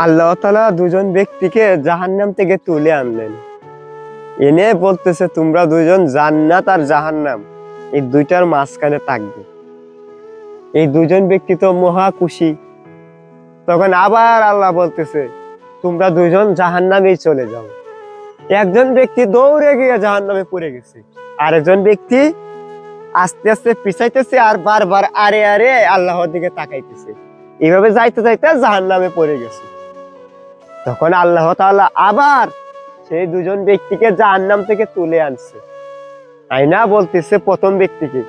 আল্লাহ তাআলা দুজন ব্যক্তিকে জাহান্নাম থেকে তুলে আনলেন, এনে বলতেছে তোমরা দুজন জান্নাত আর জাহান্নাম এই দুইটার মাঝখানে থাকবে। এই দুজন ব্যক্তি তো মহা খুশি। তখন আবার আল্লাহ বলতেছে তোমরা দুইজন জাহান্নামেই চলে যাও। একজন ব্যক্তি দৌড়ে গিয়ে জাহান্নামে পড়ে গেছে, আরেকজন ব্যক্তি আস্তে আস্তে পিছাইতেছে আর বারবার আরে আরে আল্লাহর দিকে তাকাইতেছে। এইভাবে যাইতে যাইতে জাহান্নামে পড়ে গেছে। তখন আল্লাহ তাআলা আবার সেই দুজন ব্যক্তিকে জাহান্নাম থেকে তুলে আনছে, আইনা বলতেছে প্রথম ব্যক্তিকে,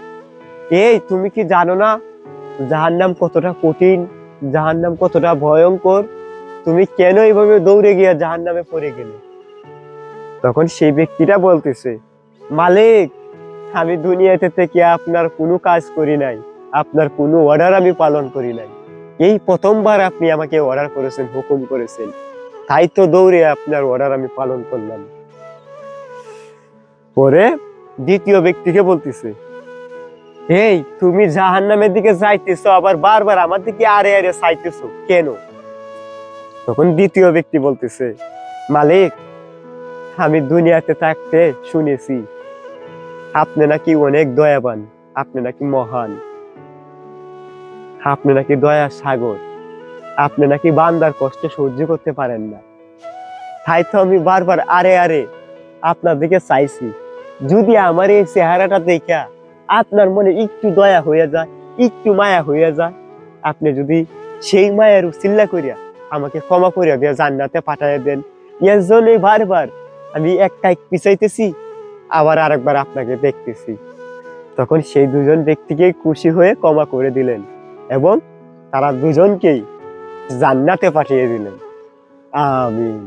এই তুমি কি জানো না জাহান্নাম কতটা কঠিন, জাহান্নাম কতটা ভয়ঙ্কর, তুমি কেন এইভাবে দৌড়ে গিয়ে জাহান্নামে পড়ে গেলে? তখন সেই ব্যক্তিটা বলতেছে, মালিক, আমি দুনিয়াতে থেকে আপনার কোনো কাজ করি নাই, আপনার কোনো অর্ডার আমি পালন করি নাই। এই প্রথমবার আপনি আমাকে অর্ডার করেছেন, হুকুম করেছেন, তাই তো দৌড়ে আপনার অর্ডার আমি পালন করলাম। পরে দ্বিতীয় ব্যক্তিকে বলতেছে, এই তুমি জাহান্নামের দিকে যাইতেছো, আবার বারবার আমার দিকে আরে আরে চাইতেছো কেন? তখন দ্বিতীয় ব্যক্তি বলতেছে, মালিক, আমি দুনিয়াতে থাকতে শুনেছি আপনি নাকি অনেক দয়াবান, আপনি নাকি মহান, আপনি নাকি দয়ার সাগর, আপনি নাকি বান্দার কষ্ট সহ্য করতে পারেন না, তাই তো আমি বারবার আরে আরে আপনার দিকে চাইছি। যদি আমার এই চেহারাটা দেখা আপনার মনে একটু দয়া হয়ে যায়, একটু মায়া হয়ে যায়, আপনি যদি সেই মায়ের উসিল্লা করিয়া আমাকে ক্ষমা করিয়া দিয়ে জান্নাতে পাঠাইয়া দেন। এর জন্যই বারবার আমি এক কাইক পিছাইতেছি, আবার আরেকবার আপনাকে দেখতেছি। তখন সেই দুজন ব্যক্তিকে খুশি হয়ে ক্ষমা করে দিলেন এবং তারা দুজনকেই জান্নাতে পাঠিয়ে দিলেন। আমিন।